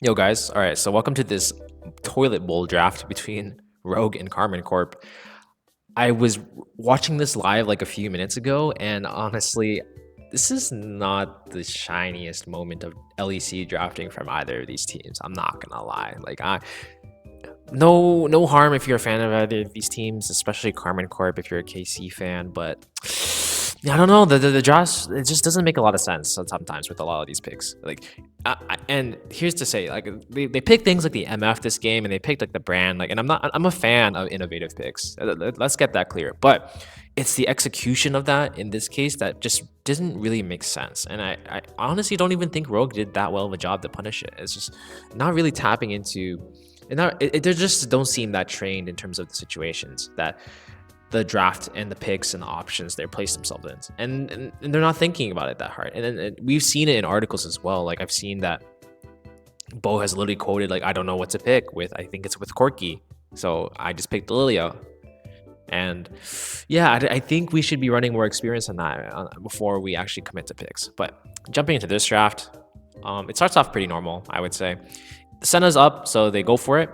Yo, guys. All right. So, welcome to this toilet bowl draft between Rogue and Carmen Corp. I was watching this live like a few minutes ago, and honestly, this is not the shiniest moment of LEC drafting from either of these teams. I'm not gonna lie. No harm if you're a fan of either of these teams, especially Carmen Corp if you're a KC fan. But I don't know. The draft, it just doesn't make a lot of sense sometimes with a lot of these picks. And here's to say, like they pick things like the MF this game, and they picked like the brand, and I'm a fan of innovative picks. Let's get that clear. But it's the execution of that in this case that just doesn't really make sense. And I honestly don't even think Rogue did that well of a job to punish it. It's just not really tapping into, and they just don't seem that trained in terms of the situations that the draft and the picks and the options they place themselves in, and they're not thinking about it that hard. And then we've seen it in articles as well. Like I've seen that Bo has literally quoted like, I don't know what to pick with. I think it's with Corky, so I just picked Lilia. And yeah, I think we should be running more experience on that before we actually commit to picks. But jumping into this draft, it starts off pretty normal, I would say. Senna's up, so they go for it.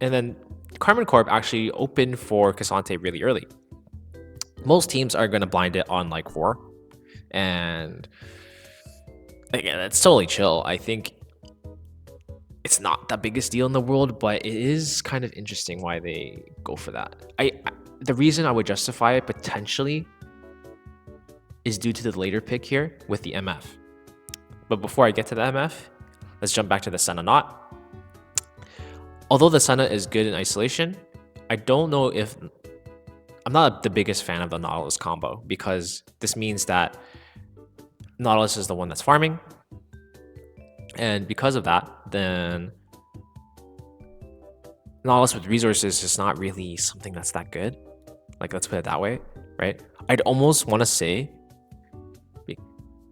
And then Carmen Corp actually opened for Cassante really early. Most teams are going to blind it on like 4. And again, that's totally chill. I think it's not the biggest deal in the world, but it is kind of interesting why they go for that. The reason I would justify it potentially is due to the later pick here with the MF. But before I get to the MF, let's jump back to the Senna Not. Although the Senna is good in isolation, I don't know if I'm not the biggest fan of the Nautilus combo, because this means that Nautilus is the one that's farming. And because of that, then Nautilus with resources is not really something that's that good. Like, let's put it that way, right? I'd almost want to say,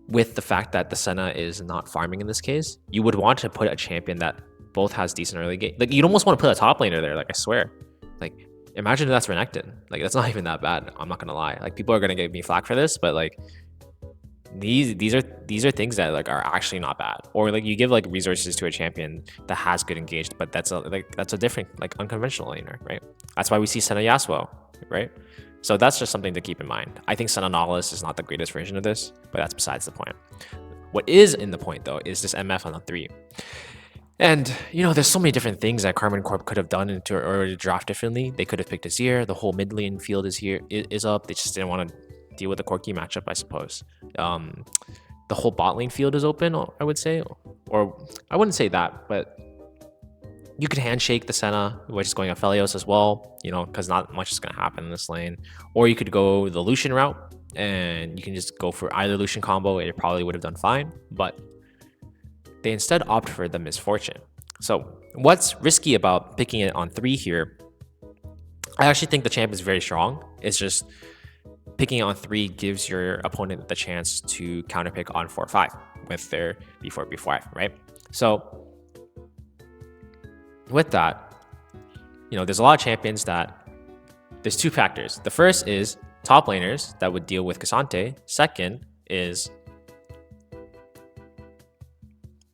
with the fact that the Senna is not farming in this case, you would want to put a champion that both has decent early game. Like, you'd almost want to put a top laner there, like, I swear. Like, imagine if that's Renekton. Like, that's not even that bad. I'm not gonna lie. Like, people are gonna give me flack for this, but like, these are things that like are actually not bad. Or like you give like resources to a champion that has good engaged, but that's a different, like, unconventional laner, right? That's why we see Senna Yasuo, right? So that's just something to keep in mind. I think Senna Nautilus is not the greatest version of this, but that's besides the point. What is in the point though is this MF on the 3. And, there's so many different things that Carmen Corp could have done into or draft differently. They could have picked Azir. The whole mid lane field is up. They just didn't want to deal with the Corki matchup, I suppose. The whole bot lane field is open, I would say. Or I wouldn't say that, but you could handshake the Senna, which is going Aphelios as well, because not much is going to happen in this lane. Or you could go the Lucian route, and you can just go for either Lucian combo. It probably would have done fine, but they instead opt for the Misfortune. So what's risky about picking it on 3 here? I actually think the champ is very strong. It's just picking it on 3 gives your opponent the chance to counterpick on 4-5 with their B4, B5, right? So with that, there's a lot of champions that there's 2 factors. The first is top laners that would deal with Cassante. Second is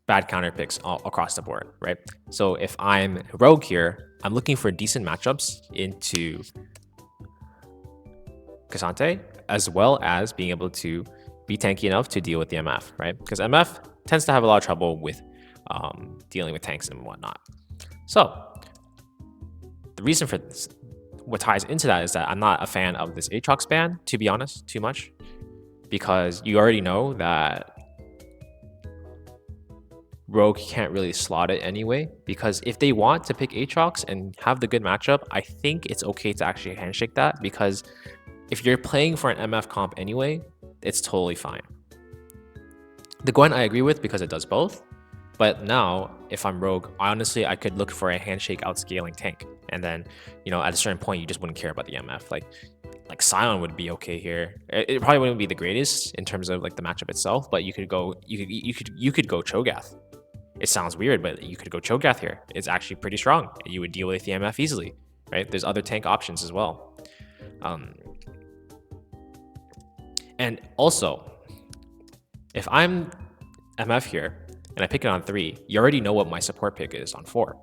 bad counter picks all across the board, right? So if I'm Rogue here, I'm looking for decent matchups into Cassante, as well as being able to be tanky enough to deal with the MF, right? Because MF tends to have a lot of trouble with dealing with tanks and whatnot. So the reason for this, what ties into that, is that I'm not a fan of this Aatrox ban, to be honest, too much, because you already know that Rogue can't really slot it anyway, because if they want to pick Aatrox and have the good matchup, I think it's okay to actually handshake that, because if you're playing for an MF comp anyway, it's totally fine. The Gwen I agree with because it does both, but now if I'm Rogue, honestly, I could look for a handshake outscaling tank, and then at a certain point you just wouldn't care about the MF. Like Sion would be okay here. It probably wouldn't be the greatest in terms of like the matchup itself, but you could go Cho'Gath. It sounds weird, but you could go Cho'Gath here. It's actually pretty strong. You would deal with the MF easily, right? There's other tank options as well. And also, if I'm MF here, and I pick it on 3, you already know what my support pick is on 4,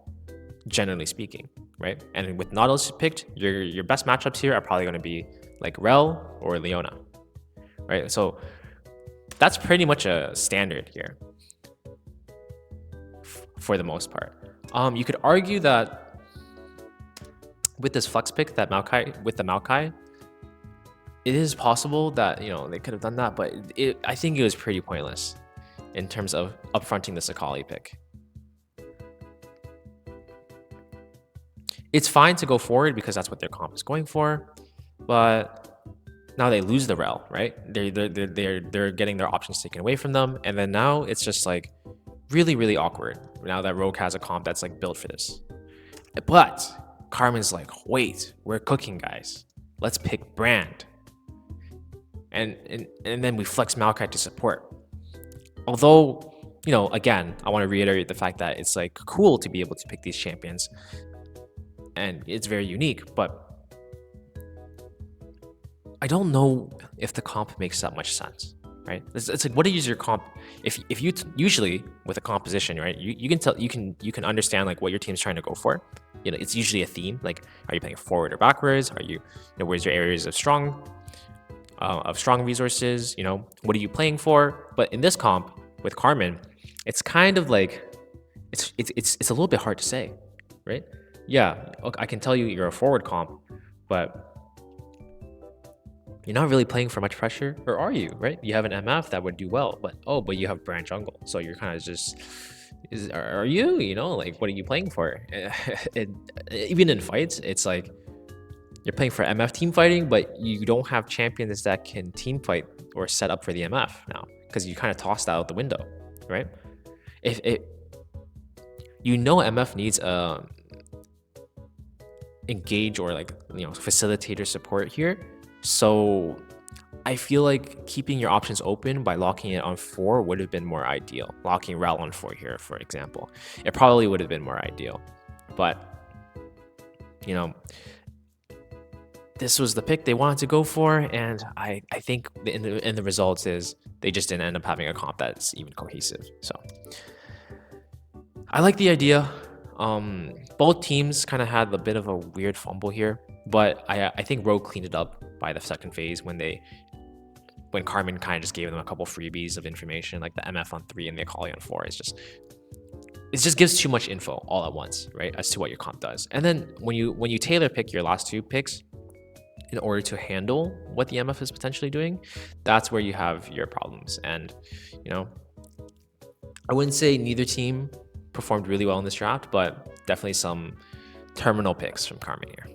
generally speaking, right? And with Nautilus picked, your best matchups here are probably going to be like Rel or Leona, right? So that's pretty much a standard here for the most part. You could argue that with this flex pick, that Maokai, it is possible that, you know, they could have done that, but I think it was pretty pointless in terms of upfronting the Akali pick. It's fine to go forward because that's what their comp is going for, but now they lose the Rel, right? They're getting their options taken away from them, and then now it's just like really, really awkward now that Rogue has a comp that's like built for this. But Carmen's like, wait, we're cooking, guys. Let's pick Brand. And then we flex Maokai to support. Although, you know, again, I want to reiterate the fact that it's like cool to be able to pick these champions, and it's very unique, but I don't know if the comp makes that much sense, right? It's like, what is your comp? If you usually with a composition, right, you can tell, you can understand like what your team's trying to go for. You know, it's usually a theme. Like, are you playing forward or backwards? Are you know, where's your areas of strong resources? You know, what are you playing for? But in this comp with Carmen, it's kind of like it's a little bit hard to say, right? Yeah, look, I can tell you you're a forward comp, but you're not really playing for much pressure, or are you, right? You have an MF that would do well, but you have Brand jungle, so you're kind of just, are you, you know, like, what are you playing for? Even in fights, it's like you're playing for MF team fighting, but you don't have champions that can team fight or set up for the MF now, because you kind of tossed that out the window, right? If you know MF needs engage or like, you know, facilitator support here, so I feel like keeping your options open by locking it on 4 would have been more ideal. Locking Rel on 4 here, for example, it probably would have been more ideal, but you know, this was the pick they wanted to go for, and I think in the results is they just didn't end up having a comp that's even cohesive. So I like the idea. Both teams kind of had a bit of a weird fumble here, but I think Rogue cleaned it up by the second phase when Carmen kind of just gave them a couple freebies of information, like the MF on 3 and the Akali on 4. It just gives too much info all at once, right, as to what your comp does. And then when you tailor pick your last 2 picks in order to handle what the MF is potentially doing, that's where you have your problems. And, you know, I wouldn't say neither team performed really well in this draft, but definitely some terminal picks from Carmen here.